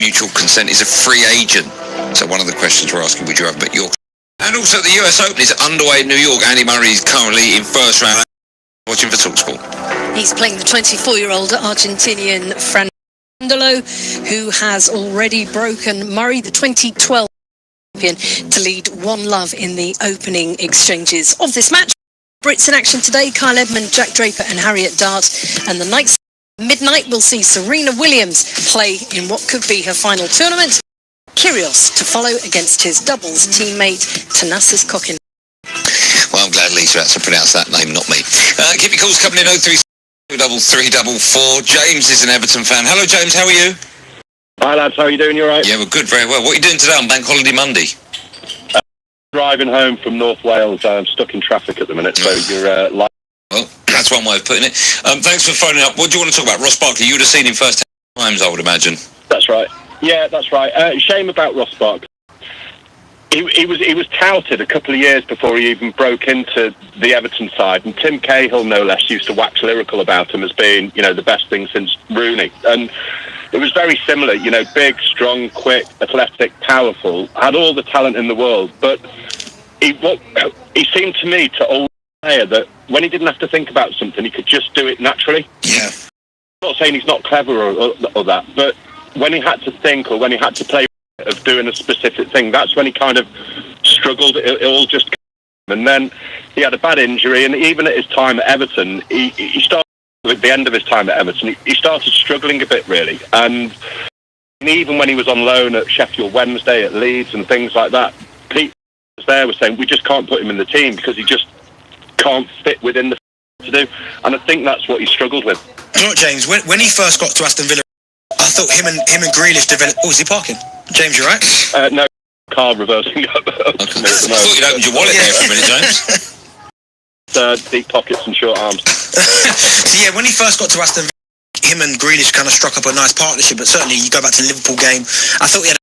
mutual consent is a free agent. So one of the questions we're asking, would you have bet York? And also the US Open is underway in New York. Andy Murray is currently in first round. Watching for TalkSport. He's playing the 24-year-old Argentinian Fernando, who has already broken Murray, the 2012 champion, to lead 1-love in the opening exchanges of this match. Brits in action today: Kyle Edmund, Jack Draper and Harriet Dart. And the night midnight will see Serena Williams play in what could be her final tournament. Kyrgios to follow against his doubles teammate Thanasis Kokin. Well, I'm glad Lisa had to pronounce that name, not me. Keep your calls coming in 0323344. James is an Everton fan. Hello, James. How are you? Hi, lads. How are you doing? You all right? Yeah, we're good. Very well. What are you doing today on Bank Holiday Monday? Driving home from North Wales. I'm stuck in traffic at the minute, so you're live. Well, that's one way of putting it. Thanks for phoning up. What do you want to talk about? Ross Barkley, you would have seen him first times, I would imagine. That's right. Yeah, that's right. Shame about Ross Barkley. He was touted a couple of years before he even broke into the Everton side, and Tim Cahill, no less, used to wax lyrical about him as being, you know, the best thing since Rooney. And it was very similar, you know, big, strong, quick, athletic, powerful, had all the talent in the world, but he seemed to me to all player that when he didn't have to think about something, he could just do it naturally. Yeah. I'm not saying he's not clever or that, but when he had to think or when he had to play of doing a specific thing, that's when he kind of struggled. It all just came. And then he had a bad injury, and even at his time at Everton, he started, at the end of his time at Everton, he started struggling a bit, really. And even when he was on loan at Sheffield Wednesday, at Leeds and things like that, Pete was there was saying, we just can't put him in the team because he just can't fit within the to do. And I think that's what he struggled with. You know what, James, when he first got to Aston Villa, I thought him and Grealish developed... Oh, is he parking? James, you right? No, car reversing up. Okay. I thought you'd opened your wallet there for a minute, James. Deep pockets and short arms. So yeah, when he first got to Aston Villa, him and Grealish kind of struck up a nice partnership, but certainly you go back to the Liverpool game, I thought he had...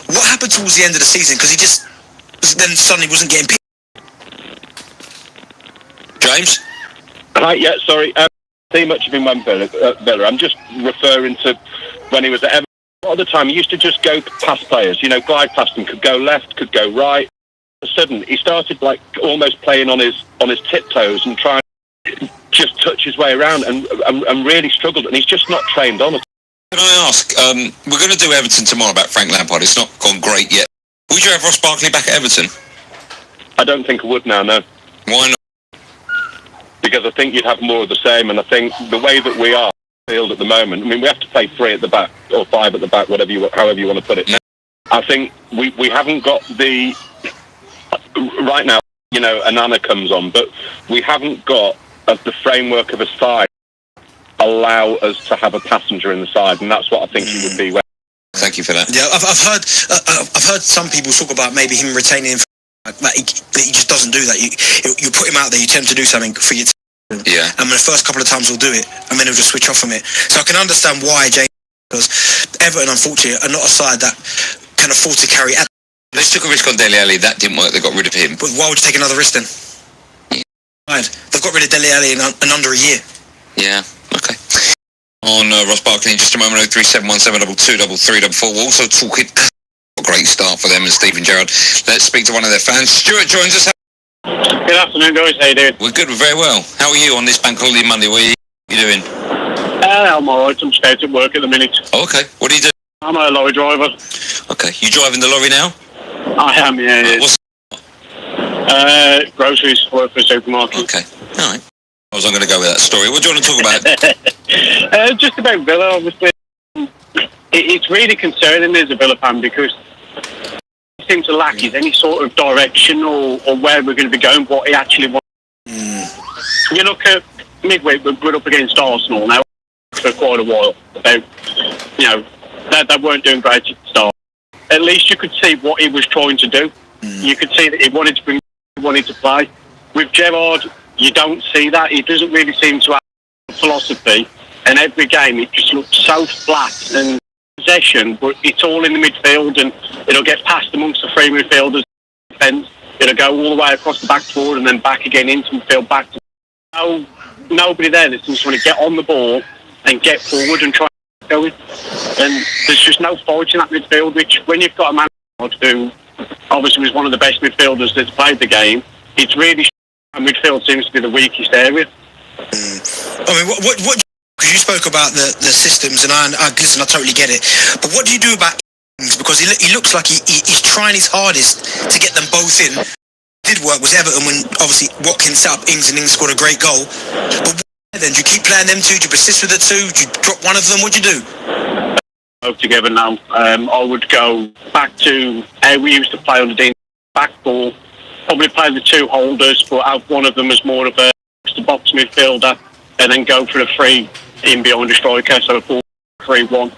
What happened towards the end of the season? Because he just then suddenly wasn't getting picked. James? Hi, yeah, sorry. See much of him when Villa. I'm just referring to when he was at Everton. A lot of the time, he used to just go past players, you know, glide past them, could go left, could go right. All of a sudden, he started like almost playing on his tiptoes and trying to just touch his way around and really struggled. And he's just not trained on it. Can I ask, we're going to do Everton tomorrow about Frank Lampard. It's not gone great yet. Would you have Ross Barkley back at Everton? I don't think I would now, no. Why not? Because I think you'd have more of the same, and I think the way that we are field at the moment, I mean, we have to play 3 at the back or 5 at the back, however you want to put it. I think we haven't got the right now. You know, Anana comes on, but we haven't got the framework of a side allow us to have a passenger in the side, and that's what I think he would be. Thank you for that. Yeah, I've heard some people talk about maybe him retaining him. That he just doesn't do that. You put him out there, you tend to do something for your team. Yeah. And the first couple of times he'll do it, and then he'll just switch off from it. So I can understand why James, because Everton, unfortunately, are not a side that can afford to carry. Let's took a risk on Dele Alli. That didn't work. They got rid of him. But why would you take another risk then? Yeah. Right. They've got rid of Dele Alli in under a year. Yeah. Okay. On Ross Barkley in just a moment. 03717223344. We'll also talk it. A great start for them and Stephen Gerrard. Let's speak to one of their fans. Stuart joins us. Good afternoon, guys. How you doing? We're good. We're very well. How are you on this Bank Holiday Monday? What are you doing? I'm alright. I'm just out at work at the minute. Oh, okay. What do you do? I'm a lorry driver. Okay. You driving the lorry now? I am, yeah. What's groceries, work for a supermarket. Okay. All right. I was going to go with that story. What do you want to talk about? Just about Villa, obviously. It's really concerning as a Villa fan because he seems to lack any sort of direction or where we're going to be going, what he actually wants. You look at midweek, we're up against Arsenal now for quite a while. You know, they weren't doing great at the start. At least you could see what he was trying to do. You could see that he wanted to play. With Gerrard, you don't see that. He doesn't really seem to have a philosophy. And every game, it just looks so flat and possession, but it's all in the midfield, and it'll get passed amongst the 3 midfielders. Defence. It'll go all the way across the back forward and then back again into midfield, back to nobody there that seems to want to get on the ball and get forward and try to go with. And there's just no fight in that midfield, which when you've got a man who obviously was one of the best midfielders that's played the game, it's really and midfield seems to be the weakest area. I mean, what because you spoke about the systems, and I listen, I totally get it. But what do you do about Ings? Because he looks like he's trying his hardest to get them both in. Did work was Everton when obviously Watkins set up Ings and Ings scored a great goal. But then do you keep playing them two? Do you persist with the two? Do you drop one of them? What do you do? Both together now. I would go back to how we used to play on the Dean back ball. Probably play the two holders, but have one of them as more of a box midfielder, and then go for a free in behind the striker, so a 4-3-1.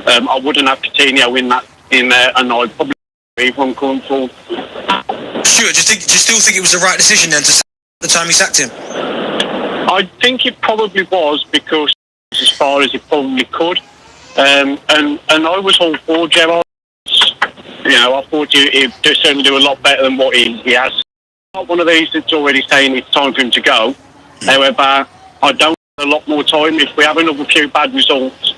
I wouldn't have Coutinho in there, and I'd probably leave one going forward. Stuart, do you still think it was the right decision then to sack the time he sacked him? I think it probably was, because as far as it probably could, and I was all for Gerrard. You know, I thought he'd certainly do a lot better than what he has. Not one of these that's already saying it's time for him to go. However, I don't have a lot more time. If we have another few bad results,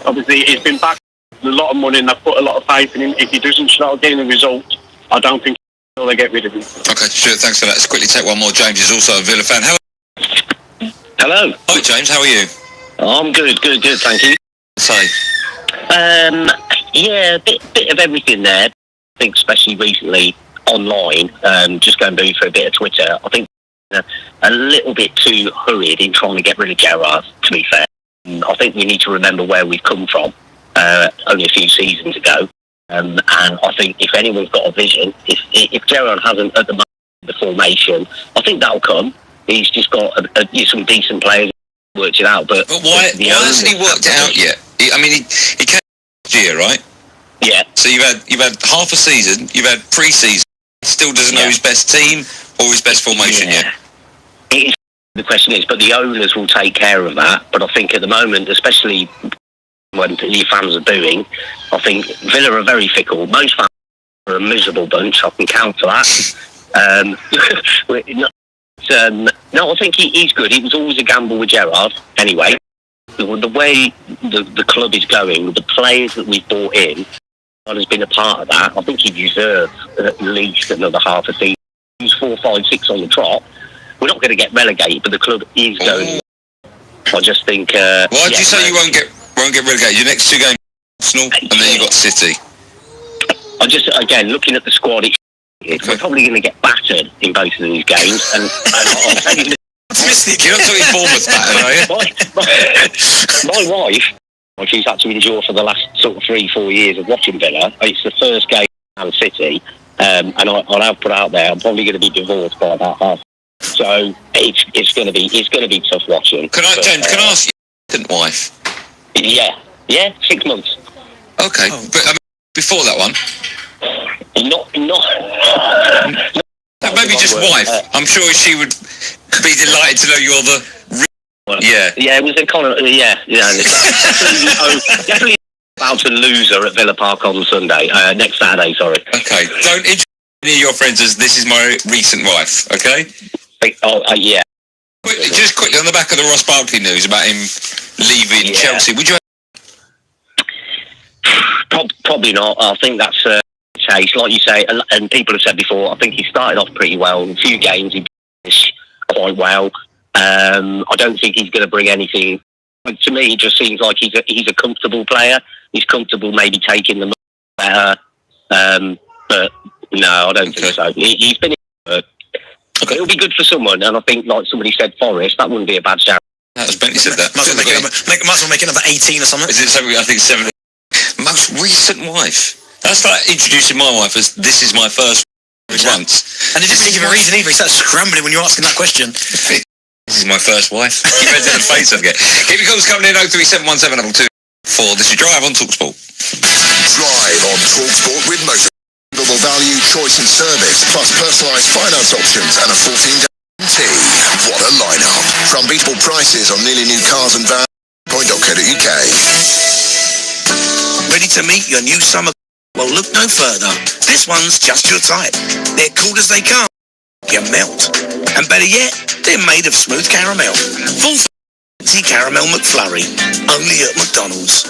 obviously he's been back with a lot of money and I've put a lot of faith in him. If he doesn't start getting the results, I don't think they'll get rid of him. Okay, sure, thanks for that. Let's quickly take one more. James is also a Villa fan. Hello. Hi, James, how are you? I'm good, thank you. Say. Yeah, a bit of everything there. I think especially recently online, just going through a bit of Twitter, I think a little bit too hurried in trying to get rid of Gerrard, to be fair. I think we need to remember where we've come from only a few seasons ago. And I think if anyone's got a vision, if Gerrard hasn't at the moment the formation, I think that'll come. He's just got some decent players worked it out. But why hasn't he worked it out yet? I mean, he came last year, right? Yeah. So you've had half a season, you've had pre-season, still doesn't know his best team or his best formation yet. The question is, but the owners will take care of that. But I think at the moment, especially when the fans are booing, I think Villa are very fickle. Most fans are a miserable bunch. I can counter that. No, I think he's good. It was always a gamble with Gerrard. Anyway, the way the club is going, with the players that we've brought in, has been a part of that. I think he deserves at least another half a season. He's 4, 5, 6 on the trot. We're not going to get relegated, but the club is going. I just think. Why do you say you won't get relegated? Your next two games, Arsenal, and then you got City. I just looking at the squad, we're probably going to get battered in both of these games. And I'll tell you, you're not talking Bournemouth battered, are you? My wife, she's had to endure for the last sort of 3-4 years of watching Villa. It's the first game at Man City, and I'll put out there, I'm probably going to be divorced by about half. So it's going to be tough watching. James, can I ask your wife? Yeah, 6 months. Okay, but before that one. Not maybe just wife. I'm sure she would be delighted to know you're the. Yeah, it was a kind of definitely about to lose her at Villa Park on Sunday, next Saturday. Sorry. Okay, don't introduce any of your friends as this is my recent wife. Okay. Yeah. Just quickly on the back of the Ross Barkley news about him leaving Chelsea, would you? Probably not. I think that's chase, like you say, and people have said before. I think he started off pretty well. In a few games, he finished quite well. I don't think he's going to bring anything. To me, it just seems like he's a comfortable player. He's comfortable, maybe taking the better. But no, I don't think so. He's been. It'll be good for someone, and I think, like somebody said, Forest, that wouldn't be a bad shout. That was Bentley said that. Might as well make another 18 or something. Is it something? I think 7. Most recent wife. That's like introducing my wife as this is my first once. And he didn't give a reason either. He started scrambling when you were asking that question. This is my first wife. You read it in the face of it. Keep your calls coming in 0371722. This is Drive on TalkSport. Drive on TalkSport with Motor. Value, choice and service, plus personalised finance options and a 14-day guarantee. What a lineup. For unbeatable prices on nearly new cars and vans. .co.uk. Ready to meet your new summer? Well, look no further. This one's just your type. They're cool as they come. You melt. And better yet, they're made of smooth caramel. Full caramel McFlurry. Only at McDonald's.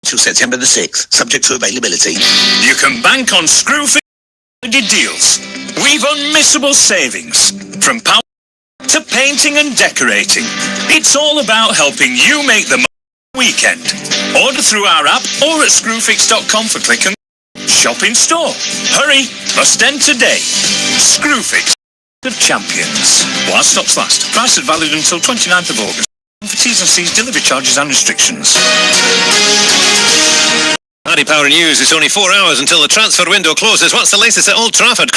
till September the 6th, subject to availability. You can bank on Screwfix deals. We've unmissable savings, from power to painting and decorating. It's all about helping you make the weekend. Order through our app or at screwfix.com for click and shop in store. Hurry, must end today. Screwfix of champions. While stocks last. Price is valid until 29th of August. For T's and C's, delivery charges and restrictions. Paddy Power News. It's only 4 hours until the transfer window closes. What's the latest at Old Trafford?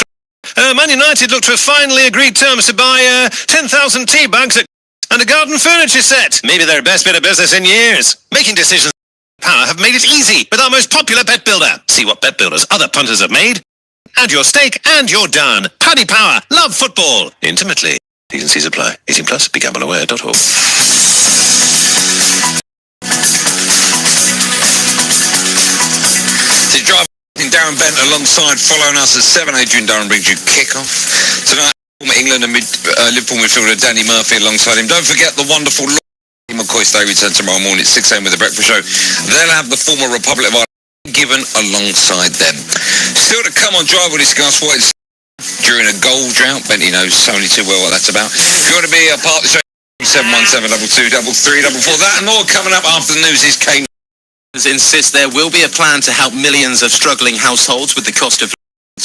Man United look to have finally agreed terms to buy 10,000 tea bags and a garden furniture set. Maybe their best bit of business in years. Making decisions Power have made it easy with our most popular bet builder. See what bet builders other punters have made. Add your stake and you're done. Paddy Power. Love football. Intimately. T's and C's apply. 18 plus. BeGambleAware.org. Darren Bent alongside following us at 7. Adrian Durham brings you kick-off. Tonight, England and Liverpool midfielder Danny Murphy alongside him. Don't forget the wonderful McCoy Stay return tomorrow morning at 6 a.m. with the breakfast show. They'll have the former Republic of Ireland given alongside them. Still to come on Drive, we'll discuss what it's during a goal drought. Benty knows only too well what that's about. If you want to be a part of the show, 717222344. That and more coming up after the news is Kane. Insist there will be a plan to help millions of struggling households with the cost of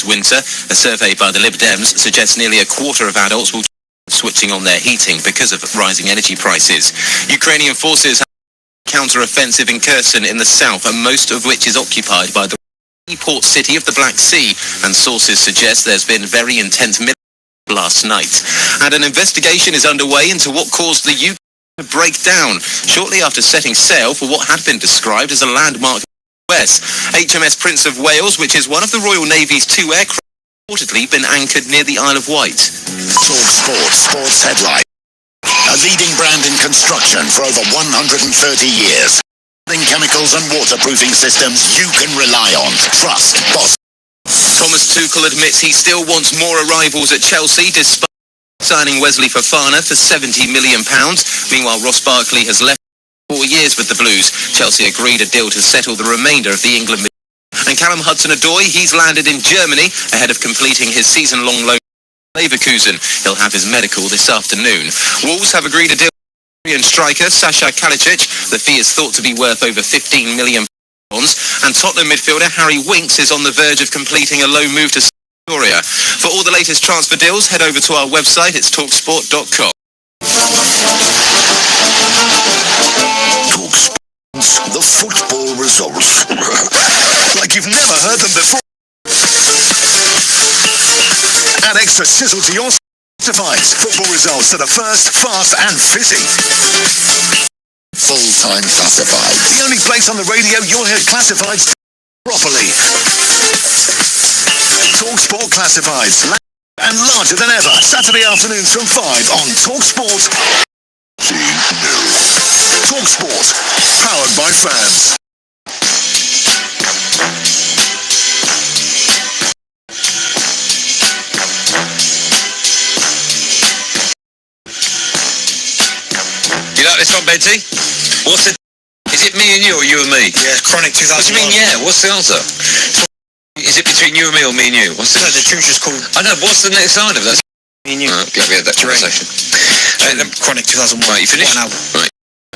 winter. A survey by the Lib Dems suggests nearly a quarter of adults will be switching on their heating because of rising energy prices. Ukrainian forces have a counter-offensive in Kherson in the south, and most of which is occupied by the port city of the Black Sea, and sources suggest there's been very intense military last night. And an investigation is underway into what caused the UK to break down shortly after setting sail for what had been described as a landmark in the US. HMS Prince of Wales, which is one of the Royal Navy's 2 aircraft, reportedly been anchored near the Isle of Wight. Talk Sports headline. A leading brand in construction for over 130 years. Chemicals and waterproofing systems you can rely on. Trust Boss. Thomas Tuchel admits he still wants more arrivals at Chelsea despite signing Wesley Fofana for £70 million. Meanwhile, Ross Barkley has left 4 years with the Blues. Chelsea agreed a deal to settle the remainder of the England midfielder. And Callum Hudson-Odoi, he's landed in Germany ahead of completing his season-long loan to Leverkusen. He'll have his medical this afternoon. Wolves have agreed a deal with Korean striker Sasha Kalicic. The fee is thought to be worth over £15 million. And Tottenham midfielder Harry Winks is on the verge of completing a loan move to Victoria. For all the latest transfer deals, head over to our website. It's talksport.com. TalkSport, the football results. Like you've never heard them before. Add extra sizzle to your classifieds. Football results that are first, fast and fizzy. Full-time classifieds. The only place on the radio you'll hear classifieds properly. TalkSport Classifieds, and larger than ever. Saturday afternoons from 5 on TalkSport. TalkSport, powered by fans. You like this one, Betty? What's it? Is it me and you or you and me? Yeah, Chronic 2001. What do you mean, yeah? What's the answer? Is it between you and me or me and you? What's the... No, the truth is called... I know, what's the next line of that? Me and you. Yeah, we had that conversation. Chronic 2001. Right, you finished? Right.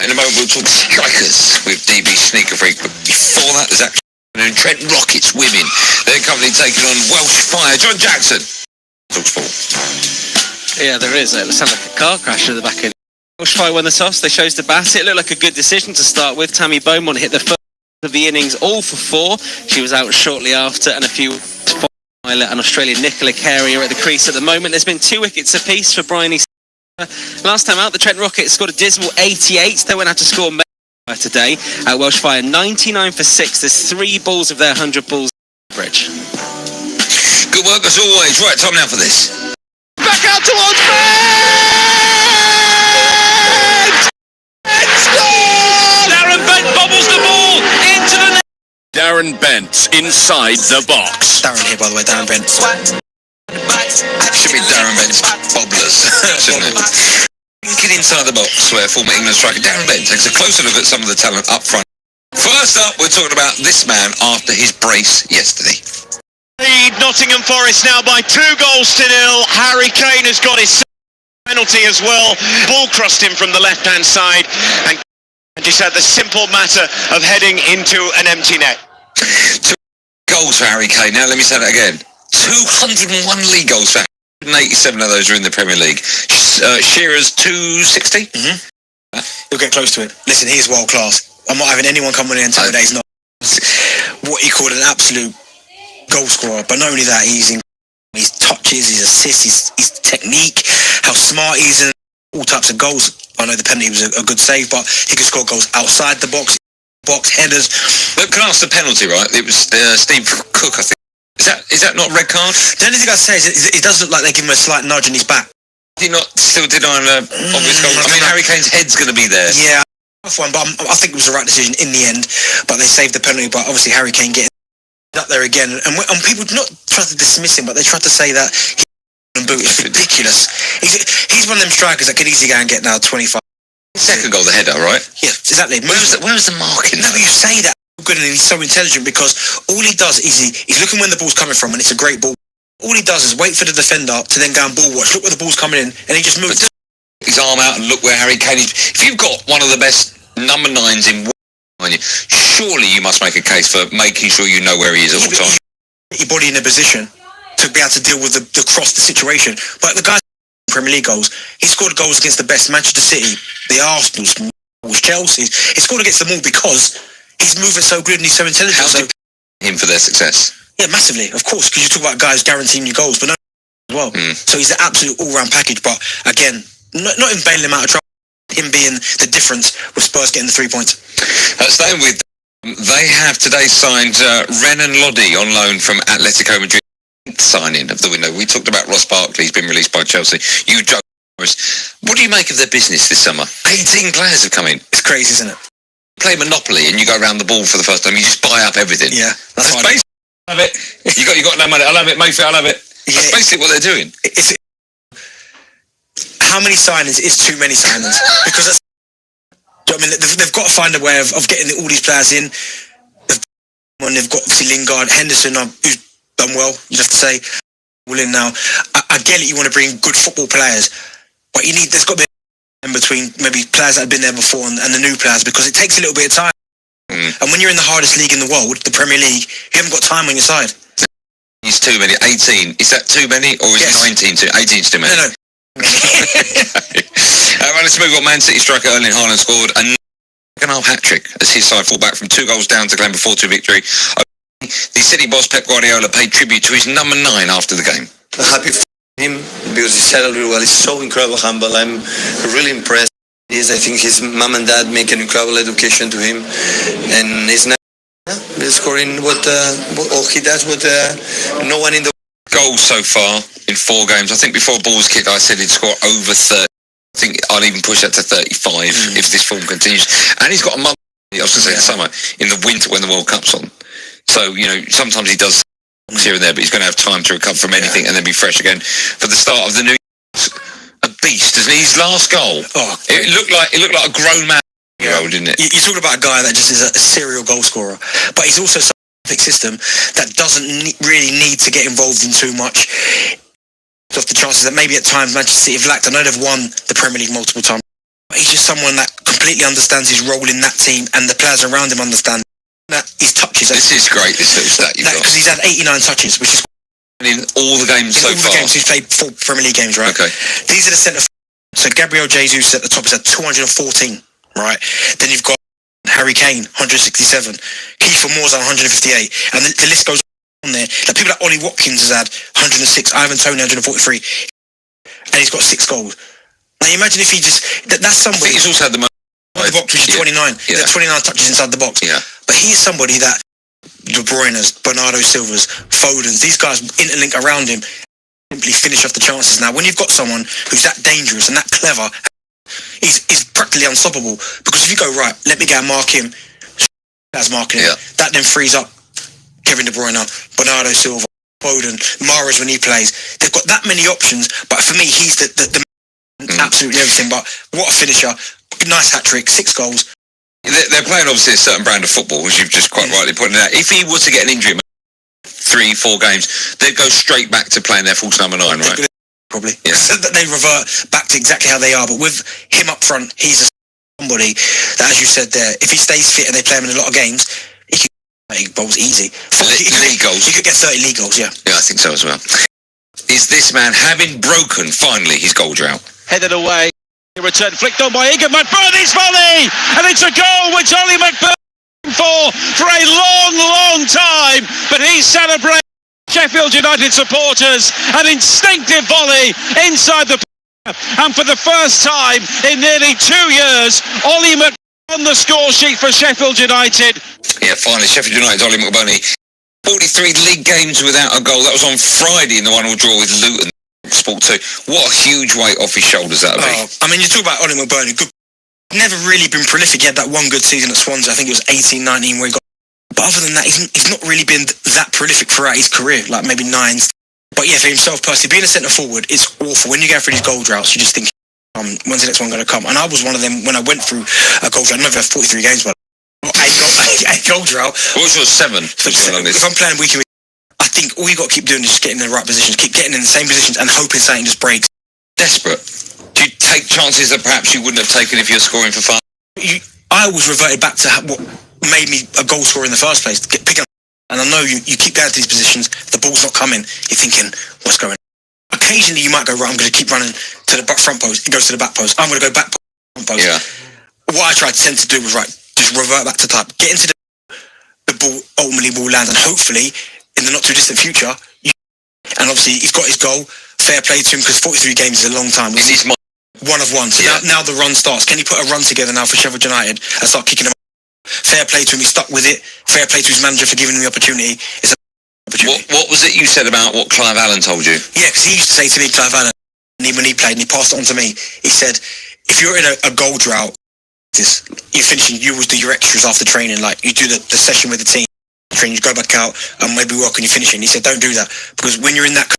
In a moment we'll talk strikers with DB Sneaker Freak, but before that there's actually Trent Rockets women. Their company taking on Welsh Fire. John Jackson. Talk sport. Yeah, there is. It sounds like a car crash at the back end. Welsh Fire won the toss. They chose to bat. It looked like a good decision to start with. Tammy Beaumont hit the first of the innings, all for 4. She was out shortly after, and a few and Australian Nicola Carey are at the crease at the moment. There's been 2 wickets apiece for Bryony. Last time out, the Trent Rockets scored a dismal 88. They went out to score today at Welsh Fire 99 for 6. There's 3 balls of their 100 balls average. Good work as always. Right, time now for this. Back out towards Darren Bent bobbles the ball into the net. Darren Bent inside the box. Darren here, by the way, Darren Bent. Should be Darren Bent's bobblers, shouldn't it? Get inside the box where former England striker Darren Bent takes a closer look at some of the talent up front. First up, we're talking about this man after his brace yesterday. Lead Nottingham Forest now by 2-0. Harry Kane has got his penalty as well. Ball crossed him from the left-hand side, and just had the simple matter of heading into an empty net. 2 goals for Harry Kane. Now let me say that again. 201 league goals for 187 of those are in the Premier League. Shearer's 260. He'll get close to it. Listen, he's world class. I'm not having anyone come on in and tell me that he's not what he called an absolute goal scorer. But not only that, he's in his touches, his assists, his technique, how smart he is, and all types of goals. I know the penalty was a good save, but he could score goals outside the box headers. Look, can I ask the penalty, right? It was Steve Cook, I think. Is that not a red card? The only thing I'd say is it does look like they give him a slight nudge on his back. Did he not still deny an obvious goal? I mean, Harry Kane's head's going to be there. Yeah, tough one, but I think it was the right decision in the end. But they saved the penalty. But obviously Harry Kane getting up there again, and people not try to dismiss him, but they try to say that he boot is ridiculous. He's one of them strikers that could easily go and get now 25. Second goal, the header, right? Yeah, exactly. Where was the marking? No, but you say that good, and he's so intelligent because all he does is he's looking when the ball's coming from, and it's a great ball. All he does is wait for the defender to then go and ball watch. Look where the ball's coming in, and he just moves his arm out and look where Harry Kane is. If you've got one of the best number 9s in on you, surely you must make a case for making sure you know where he is at all times. Your body in a position to be able to deal with the cross the situation. But the guy Premier League goals, he scored goals against the best Manchester City, the Arsenals, Chelsea. He scored against them all because he's moving so good and he's so intelligent. How did him for their success? Yeah, massively, of course, because you talk about guys guaranteeing you goals, but no as well. So he's the absolute all-round package. But again, not in bailing him out of trouble, him being the difference with Spurs getting the 3 points. Staying with, they have today signed Renan Lodi on loan from Atletico Madrid. Signing of the window. We talked about Ross Barkley, he's been released by Chelsea. You, Joe Morris. What do you make of their business this summer? 18 players have come in. It's crazy, isn't it? Play Monopoly and you go around the ball for the first time. You just buy up everything. Yeah, that's basically. I love it. You got no money. I love it, Mayfield. I love it. Yeah, that's basically what they're doing. How many signings is too many signings? Because that's, I mean, they've got to find a way of getting all these players in. They've got obviously Lingard, Henderson, who's done well, you have to say. All in now. I get it, you want to bring good football players, but there's got to be in between maybe players that have been there before and the new players, because it takes a little bit of time. And when you're in the hardest league in the world, the Premier League, you haven't got time on your side. It's too many. 18. Is that too many, or is 19 too? 18's too many. No. Right, let's move on. Man City striker Erling Haaland scored a second-half hat-trick as his side fall back from 2 goals down to claim a 4-2 victory. The City boss Pep Guardiola paid tribute to his number 9 after the game. I'm happy for him because he said it really well. He's so incredibly humble. I'm really impressed. I think his mum and dad make an incredible education to him, and he's now scoring what he does with no one in the goals so far in 4 games. I think before ball was kicked, I said he'd score over 30. I think I'll even push that to 35 if this form continues. And he's got a month. I was going to say summer in the winter when the World Cup's on. So sometimes he does here and there, but he's going to have time to recover from anything and then be fresh again for the start of the new. A beast, isn't he? His last goal. It looked like a grown man, didn't it? You're talking about a guy that just is a serial goal scorer, but he's also such a perfect system that doesn't really need to get involved in too much. Of the chances that maybe at times Manchester City have lacked. I know they've won the Premier League multiple times, but he's just someone that completely understands his role in that team, and the players around him understand that his touches. This is great. This little stat you've got, because he's had 89 touches, which is. In all the games so far? In all the games, he's played 4 Premier League games, right? Okay. These are the centre. So Gabriel Jesus at the top has had 214, right? Then you've got Harry Kane, 167. Kiefer Moore's on 158. And the list goes on there. Like people like Ollie Watkins has had 106. Ivan Toney, 143. And he's got 6 goals. Now imagine if he just... That's somebody... I think he's also had the most... The box, which is 29. Yeah. 29 touches inside the box. Yeah. But he is somebody that... De Bruyne's, Bernardo Silva's, Foden's, these guys interlink around him, simply finish off the chances. Now, when you've got someone who's that dangerous and that clever, he's practically unstoppable. Because if you go, right, let me go and mark him, that's marking him. That then frees up Kevin De Bruyne, Bernardo Silva, Foden, Mahrez when he plays. They've got that many options, but for me, he's the absolutely everything. But what a finisher. Nice hat-trick, 6 goals. They're playing obviously a certain brand of football, as you've just quite rightly pointed out. If he was to get an injury, 3-4 games, they'd go straight back to playing their false number 9, right? Probably. Yeah. So that they revert back to exactly how they are. But with him up front, he's somebody that, as you said there, if he stays fit and they play him in a lot of games, he could make goals easy. League goals. He could get 30 league goals, yeah. Yeah, I think so as well. Is this man having broken, finally, his goal drought? Headed away. Return flicked on by Egan McBurney's volley, and it's a goal which Ollie McBurney for a long time, but he's celebrating Sheffield United supporters an instinctive volley inside the and for the first time in nearly 2 years, Ollie McBurney on the score sheet for Sheffield United. Yeah, finally, Sheffield United's Ollie McBurney. 43 league games without a goal. That was on Friday in the 1-1 draw with Luton. Sport 2. What a huge weight off his shoulders that would be. I mean, you talk about Ollie McBurney, good. Never really been prolific. He had that one good season at Swansea. I think it was 18-19 where he got. But other than that, he's not really been that prolific throughout his career, like maybe 9. But yeah, for himself personally, being a centre forward, it's awful. When you go through these goal droughts, you just think, when's the next one going to come? And I was one of them when I went through a goal drought. I never had 43 games, but a goal drought. What was your 7? If I'm playing week in week, I think all you got to keep doing is just getting in the right positions, keep getting in the same positions and hoping something just breaks. Desperate. Do you take chances that perhaps you wouldn't have taken if you're scoring for fun? I always reverted back to what made me a goal scorer in the first place. Picking up, and I know you keep going to these positions, the ball's not coming, you're thinking, what's going on? Occasionally you might go, right, I'm going to keep running to the front post, it goes to the back post, I'm going to go back front post. Yeah. What I tried to tend to do was, right, just revert back to type, get into the ball, ultimately will land, and hopefully in the not too distant future, and obviously he's got his goal, fair play to him, because 43 games is a long time. He's one of one, so now the run starts. Can he put a run together now for Sheffield United and start kicking him? Fair play to him, he stuck with it. Fair play to his manager for giving him the opportunity. It's an opportunity. What was it you said about what Clive Allen told you? Yeah, because he used to say to me, Clive Allen, when he played, and he passed it on to me, he said, if you're in a goal drought, you're finishing, you always do your extras after training, like you do the session with the team, train, you go back out and maybe work on your finishing. He said, don't do that, because when you're in that,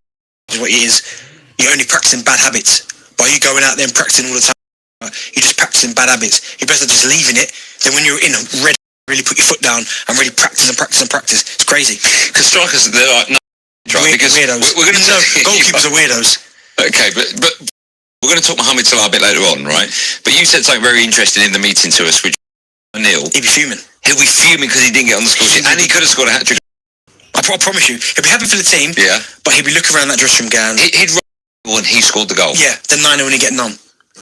is what it is, you're only practicing bad habits. By you going out there and practicing all the time, you're just practicing bad habits. You're better just leaving it than when you're in red, really put your foot down and really practice and practice and practice. It's crazy. Because strikers, they're like, no, because weirdos. We're going to goalkeepers are weirdos. Okay, but we're going to talk Mohamed Salah a bit later on, right? But you said something very interesting in the meeting to us, which Neil. He'd be fuming. He'll be fuming because he didn't get on the score sheet, and he could have scored a hat-trick. I promise you, he'll be happy for the team. Yeah. But he'll be looking around that dressing room going, he'd run when he scored the goal. Yeah, the 9-0 when he get none.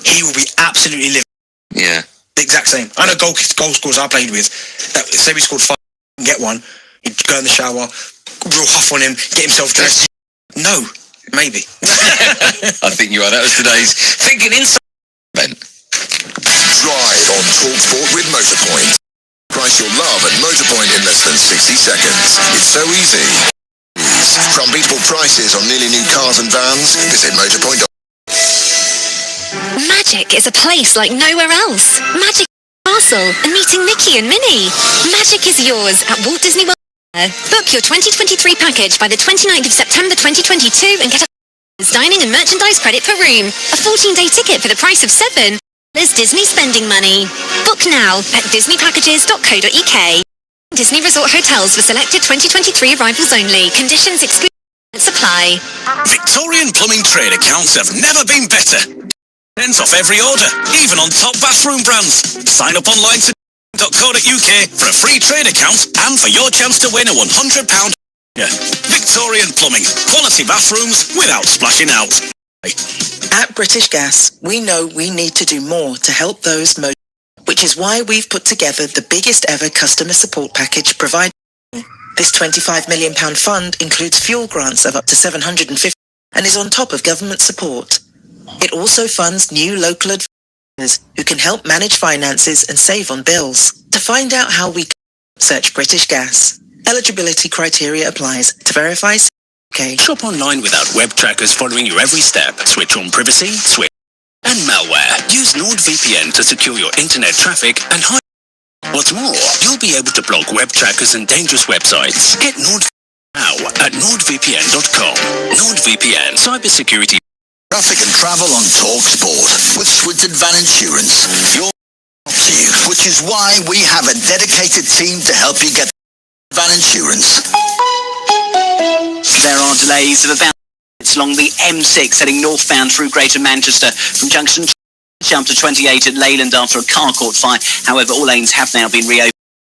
He will be absolutely living. Yeah. The exact same. I know goal scorers I played with, that say we scored 5 and get one, he'd go in the shower, real huff on him, get himself dressed. No, maybe. I think you are. That was today's Thinking Inside event. Drive on TalkSport with Motorpoint. Price your love at Motorpoint in less than 60 seconds. It's so easy. From beatable prices on nearly new cars and vans, visit Motorpoint. Magic is a place like nowhere else. Magic Castle and meeting Mickey and Minnie. Magic is yours at Walt Disney World. Book your 2023 package by the 29th of September 2022 and get a dining and merchandise credit per room. A 14-day ticket for the price of 7. There's Disney spending money. Book now at disneypackages.co.uk. Disney Resort Hotels for selected 2023 arrivals only. Conditions exclude supply. Victorian plumbing trade accounts have never been better. Cents off every order, even on top bathroom brands. Sign up online to .co.uk for a free trade account and for your chance to win a £100. Victorian Plumbing, quality bathrooms without splashing out. At British Gas, we know we need to do more to help those most, which is why we've put together the biggest ever customer support package provided. This £25 million fund includes fuel grants of up to $750 and is on top of government support. It also funds new local advisors who can help manage finances and save on bills. To find out how we search British Gas. Eligibility criteria applies. To verify, okay. Shop online without web trackers following your every step. Switch on privacy, switch and malware. Use NordVPN to secure your internet traffic and hide. What's more, you'll be able to block web trackers and dangerous websites. Get NordVPN now at nordvpn.com. NordVPN, cybersecurity. Traffic and travel on TalkSport with Swinton Van Insurance. Your to you, which is why we have a dedicated team to help you get van insurance. There are delays of about along the M6 heading northbound through Greater Manchester from junction jump to 28 at Leyland after a car caught fire. However, all lanes have now been reopened.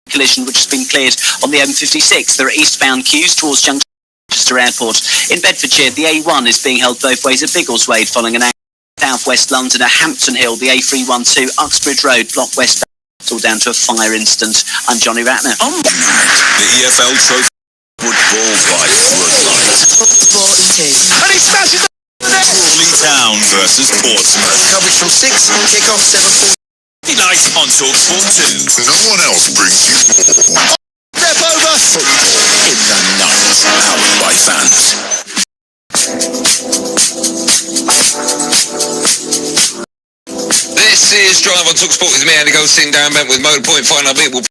Collision which has been cleared on the M56. There are eastbound queues towards junction Manchester Airport. In Bedfordshire, the A1 is being held both ways at Biggleswade following an accident. South West London at Hampton Hill, the A312 Uxbridge Road, block west, all down to a fire incident. I'm Johnny Ratner. The EFL Trophy football by Floodlight. Sport 2. And he smashes the Crawley Town versus Portsmouth. Coverage from 6, kick-off 7:40. Tonight on TalkSport 2. No one else brings you more. step over. Football in the night, powered by fans. This is Drive on TalkSport with me, Andy Gold, sitting down bent with Motorpoint. Final bit will be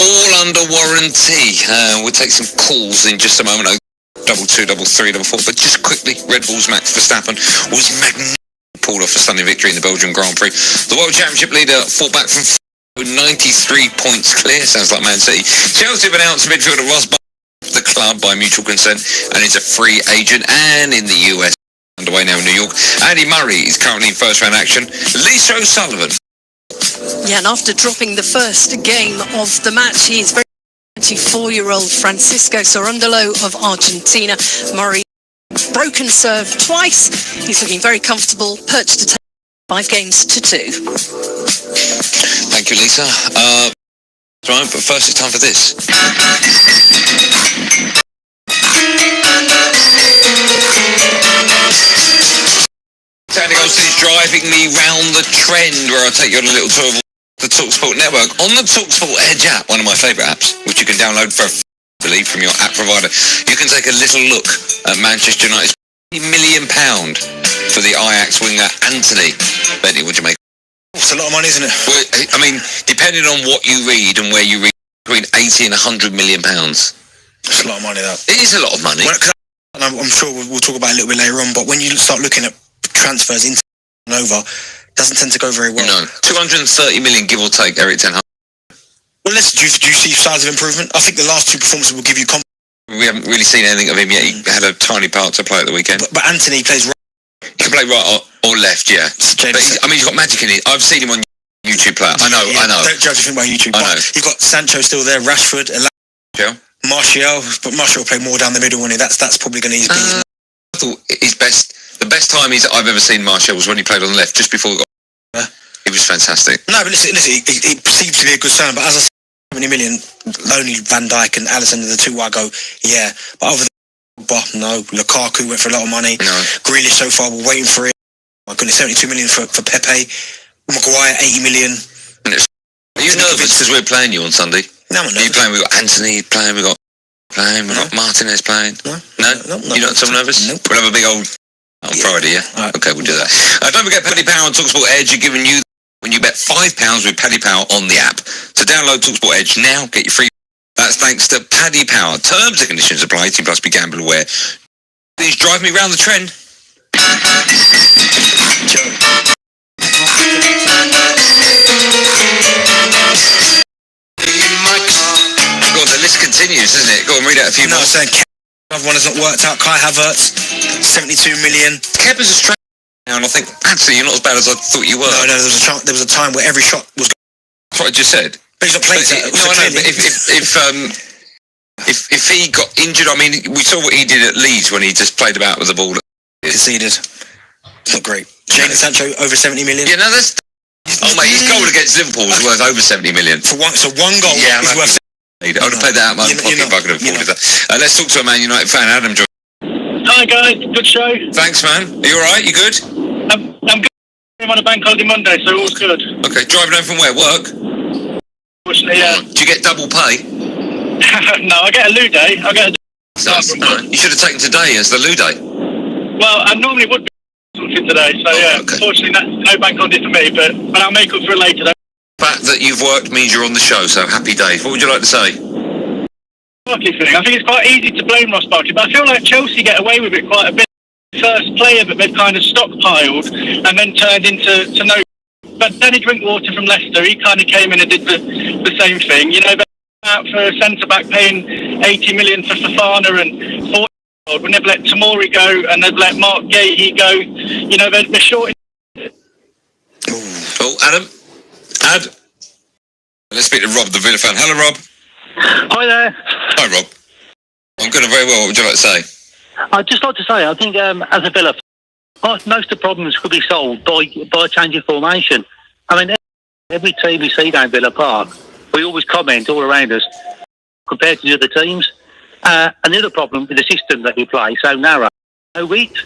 all under warranty. We'll take some calls in just a moment. 222, 333, 4. But just quickly, Red Bull's Max Verstappen was magnificent. Pulled off a stunning victory in the Belgian Grand Prix. The World Championship leader fought back from 93 points clear. Sounds like Man City. Chelsea have announced midfielder Ross the club by mutual consent and is a free agent. And in the US, underway now in New York, Andy Murray is currently in first round action. Lisa O'Sullivan. Yeah, and after dropping the first game of the match, he is very 24-year-old Francisco Cerundolo of Argentina. Murray broken serve twice. He's looking very comfortable, perched to 5 games to 2. Thank you, Lisa. Right, but first it's time for this. Andy Goldstein is driving me round the trend, where I'll take you on a little tour of the TalkSport network. On the TalkSport Edge app, one of my favourite apps, which you can download for free from your app provider, you can take a little look at Manchester United's £50 million for the Ajax winger Anthony. Benny, what do you make? It's a lot of money, isn't it? Well, I mean, depending on what you read and where you read, between 80 and 100 million pounds. It's a lot of money, that. It is a lot of money. And I'm sure we'll talk about it a little bit later on, but when you start looking at transfers into and over, it doesn't tend to go very well. No, 230 million, give or take, Eric Ten Hag. Well, do you see signs of improvement? I think the last 2 performances will give you confidence. We haven't really seen anything of him yet. He had a tiny part to play at the weekend. But Anthony plays right. He can play right or left, yeah. But he's got magic in it. I've seen him on YouTube player. I know. Don't judge anything by YouTube. I know. You've got Sancho still there, Rashford, Martial, but Martial will play more down the middle, won't he? That's probably going to ease beat. I thought the best time I've ever seen Martial was when he played on the left, just before he got... It was fantastic. No, but listen, it seems to be a good sign, but as I said, 70 million, only Van Dijk and Alisson are the two where I go, yeah. But other than no, Lukaku went for a lot of money. No. Grealish so far, we're waiting for it. My goodness, 72 million for Pepe. Maguire, 80 million. Are you nervous because we're playing you on Sunday? No, I'm not nervous. Are you playing? We've got Anthony playing, we've got Martinez playing. No? You're not so nervous? Nope. We'll have a big old... On Friday, yeah? Right. Okay, we'll do that. Don't forget Paddy Power on TalkSport Edge are giving you when you bet £5 with Paddy Power on the app. So download TalkSport Edge now, get your free... That's thanks to Paddy Power. Terms and conditions apply. 18 plus, be gamble aware. Please drive me round the trend. God, the list continues, isn't it? Go on, read out a few more. Another one has not worked out. Kai Havertz, 72 million. Kepa's a straight now, and I think, actually, you're not as bad as I thought you were. No, there was a time where every shot was... That's what I just said. But he's not played it. No, I know, but if he got injured, I mean, we saw what he did at Leeds when he just played about with the ball. Conceded. It's not great. Jadon Sancho, over 70 million. Yeah, no, that's... Oh, mate, his goal against Liverpool was worth over 70 million. So one goal is worth... I would have played that out of my pocket if I could have afforded that. Let's talk to a Man United fan, Adam. Hi guys, good show. Thanks, man. Are you alright? You good? I'm good. I'm on a bank holiday Monday, so all's good. Okay, driving home from where? Work? Fortunately, yeah. Do you get double pay? No, I get a loo day. You should have taken today as the loo day. Well, I normally would be something today, so Unfortunately, that's no bank holiday for me, but I'll make up for it later though. The fact that you've worked means you're on the show, so happy days. What would you like to say? Thing. I think it's quite easy to blame Ross Barkley, but I feel like Chelsea get away with it quite a bit. First player that they've kind of stockpiled and then turned into no but Danny Drinkwater from Leicester, he kind of came in and did the same thing. You know, they're out for a centre-back paying 80 million for Fofana and 40. We never let Taimoor go, and they've let Mark Gay go. You know, they're short. Oh, Adam. Let's speak to Rob, the Villa fan. Hello, Rob. Hi there. Hi, Rob. I'm good and very well. What would you like to say? I'd just like to say, I think as a Villa fan, most of the problems could be solved by changing formation. I mean, every team we see down Villa Park, we always comment all around us compared to the other teams. And the other problem with the system that we play, so narrow, so weak.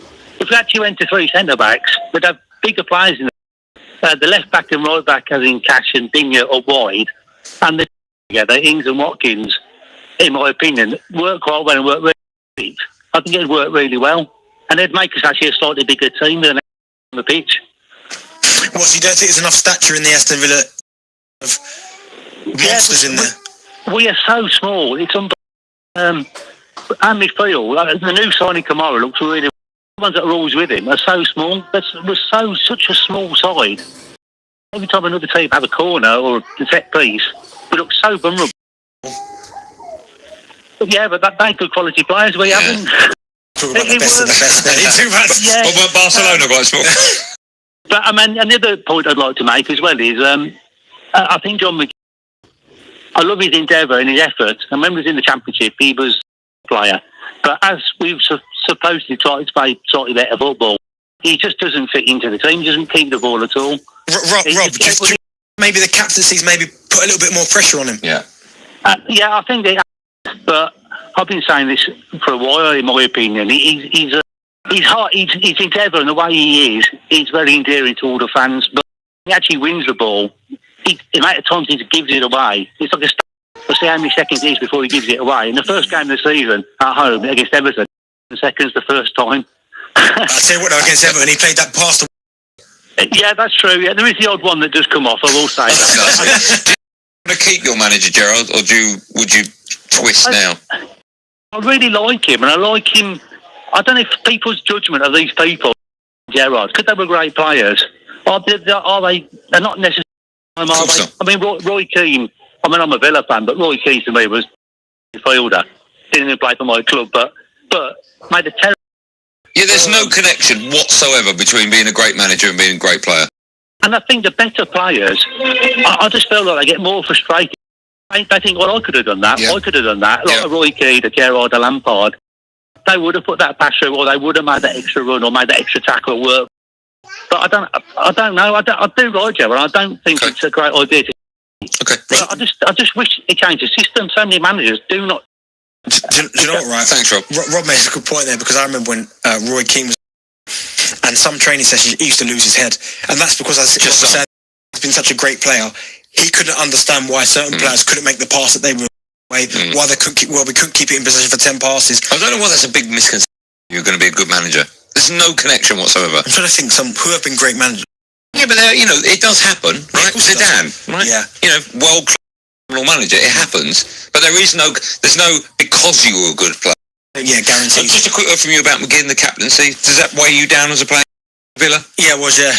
If we actually went to 3 centre-backs, we'd have bigger players in the left-back and right-back, as in Cash and Digne are wide, and the together, Ings and Watkins, in my opinion, work quite well and work really well. I think it'd work really well. And it'd make us actually a slightly bigger team than on the pitch. What, so you don't think there's enough stature in the Aston Villa of monsters in there? We are so small. It's unbelievable. And midfield, the new signing Kamara looks really. The ones that are always with him are so small. We're such a small side. Every time another team have a corner or a set piece, we look so vulnerable. But yeah, but they're good quality players. We haven't. Talk about the best of the best. Yeah. What about Barcelona, guys? But I mean, another point I'd like to make as well is I think John McGinn, I love his endeavour and his effort. And when he was in the Championship, he was a player. But as we've supposedly tried to play slightly better football, he just doesn't fit into the team. He doesn't keep the ball at all. Rob, just maybe the captaincy's maybe put a little bit more pressure on him. Yeah. Yeah, I think they have. But I've been saying this for a while, in my opinion. He's hard. His endeavour and the way he is very endearing to all the fans. But he actually wins the ball. The amount of times he gives it away, it's like we'll see how many seconds it is before he gives it away. In the first game of the season at home against Everton, the second's the first time. I tell you what, though, against Everton, he played that pass. Yeah, that's true. Yeah, there is the odd one that does come off. I will say that. Do you want to keep your manager, Gerard, or would you twist now? I really like him, and I like him. I don't know if people's judgment of these people, Gerard, because they were great players, are they? They're not necessarily. Are they? So. I mean, Roy Keane. I mean, I'm a Villa fan, but Roy Keane to me was a midfielder. Didn't even play for my club, but made a terrible. Yeah, there's no connection whatsoever between being a great manager and being a great player. And I think the better players, I just feel like they get more frustrated. They think, well, I could have done that. Yeah. I could have done that. Like a Roy Keane, a Gerard, a Lampard. They would have put that pass through, or they would have made that extra run, or made that extra tackle work. But I don't know. I do like Gerard. I don't think it's a great idea. But I just wish it changed the system. So many managers do not. Do you know what, right? Thanks, Rob. Rob makes a good point there, because I remember when Roy Keane was, and some training sessions he used to lose his head, and that's because as I said, he's been such a great player. He couldn't understand why certain players couldn't make the pass that they were why they couldn't keep. Well, we couldn't keep it in possession for 10 passes. I don't know why that's a big misconception. You're going to be a good manager. There's no connection whatsoever. I'm trying to think who have been great managers. Yeah, but it does happen, right? Zidane, right? Yeah. World manager, it happens. But there's no because you were a good player. Yeah, guaranteed. Just a quick word from you about McGinn, the captaincy. Does that weigh you down as a player, Villa? Yeah, it was. Yeah.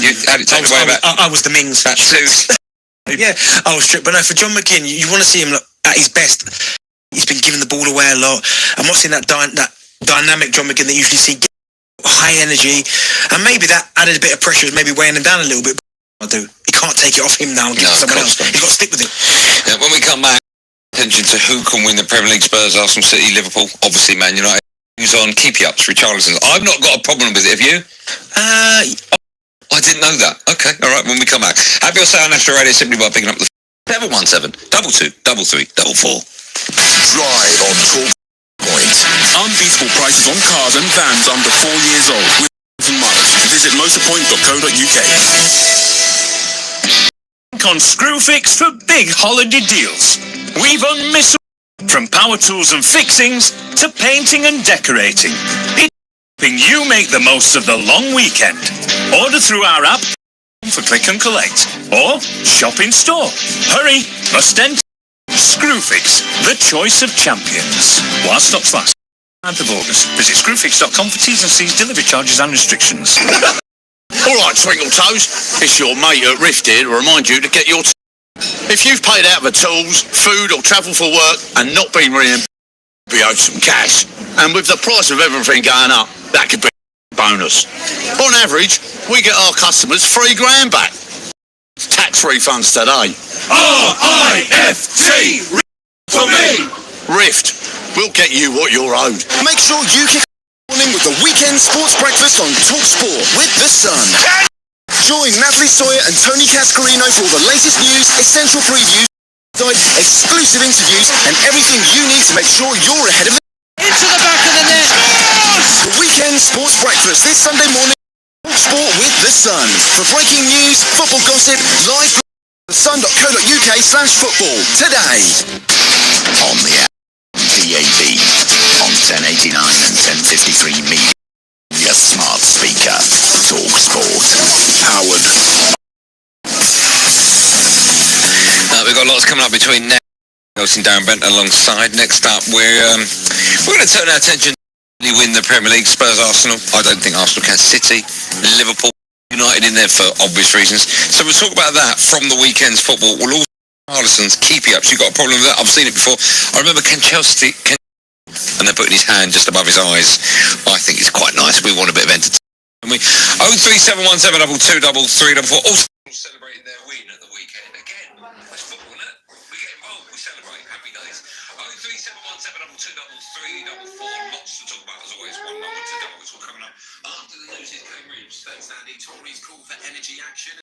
You had it taken away back. I was the Mings. That suit. Yeah, I was stripped. But no, for John McGinn, you want to see him at his best. He's been giving the ball away a lot. I'm not seeing that dynamic John McGinn that you usually see, high energy, and maybe that added a bit of pressure, maybe weighing him down a little bit. I do. He can't take it off him now and give it to someone else. He's got to stick with it. Yeah, when we come back, attention to who can win the Premier League: Spurs, Arsenal, City, Liverpool, obviously Man United. Who's on keepy-ups, Richarlison's. I've not got a problem with it, have you? I didn't know that. Okay, all right, when we come back. Have your say on National Radio simply by picking up the 717 22 33 44. Drive on Talk Point. Unbeatable prices on cars and vans under 4 years old. With miles. Visit motorpoint.co.uk. On Screwfix for big holiday deals. We've unmissable from power tools and fixings to painting and decorating. It's helping you make the most of the long weekend. Order through our app for click and collect or shop in store. Hurry, must enter. Screwfix, the choice of champions. While stocks last. 9th of August. Visit screwfix.com for T's and C's, delivery charges and restrictions. All right, Twinkle Toes, it's your mate at Rift here to remind you to get your... If you've paid out for tools, food or travel for work and not been reimbursed, you owe some cash. And with the price of everything going up, that could be a bonus. On average, we get our customers $3,000 back. Tax refunds today. R-I-F-T, for me. Rift, we'll get you what you're owed. Make sure you kick morning with the weekend sports breakfast on TalkSport with The Sun. Join Natalie Sawyer and Tony Cascarino for all the latest news, essential previews, exclusive interviews, and everything you need to make sure you're ahead of the... Into the back of the net. The weekend sports breakfast this Sunday morning. TalkSport with The Sun. For breaking news, football gossip, live thesun.co.uk/football today. On the app, DAB, on 1089 and 1053 media. Your smart speaker, TalkSport. Powered. We've got lots coming up between now and Darren Bent alongside. Next up, we're going to turn our attention to win the Premier League. Spurs, Arsenal. I don't think Arsenal can. City, Liverpool, United in there for obvious reasons. So we'll talk about that from the weekend's football. We'll also Arlison's keepy-ups. You've got a problem with that? I've seen it before. I remember Chelsea, and they're putting his hand just above his eyes. I think it's quite nice. We want a bit of entertainment. 03717223344. Also celebrating their win at the weekend. Again, that's football, isn't it? We get involved, we celebrate. Happy days. 03717223344. Lots to talk about as always. One number to double. It's all coming up after the news is Cambridge. That's Andy Tory's call for energy action.